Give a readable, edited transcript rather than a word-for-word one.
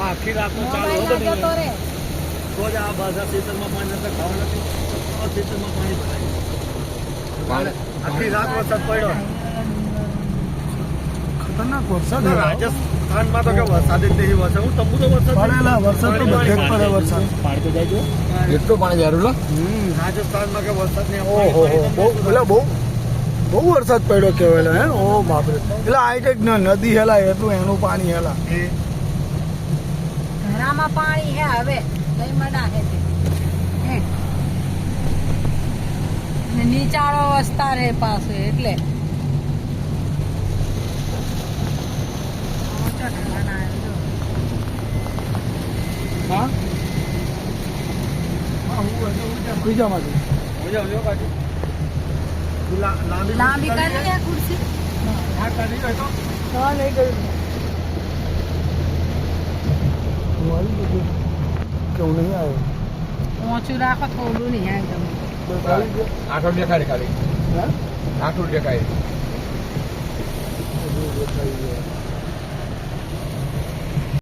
આખી રાતનો ચાલુ હતો ને તો જ આ બધા ખેતરમાં પાણી નથી ખાવા નથી આ ખેતરમાં પાણી ભરાય આખી રાત વરસાદ પડ્યો ખતરનાક વરસાદ રાજસ્થાનમાં તો કે વરસાદ જ નહીં વરસાદ હું તંબુ તો વરસાદ પડેલા વરસાદ તો બધે પડે વરસાદ પાણી તો જાય એટલું પાણી જારું રાજસ્થાનમાં કે વરસાદ નહીં ઓહો બહુ એટલે બહુ વરસાદ પડ્યો કહેવાય હે ઓ બાપરે એટલે આ એક નદી હેલા એટલું એનું પાણી હેલા ઘરામાં પાણી હે હવે લઈ મડા હે તે ને નીચાણો વિસ્તાર હે પાસે એટલે હા બીજા માંથી લાંબી કરી હે ખુરશી હા નહીં કર્યું કેવું નહીં આવ્યો ઓછું રાખો થોડું નહીં હે તમે આઠો દેખાય ખાલી હા આઠું દેખાય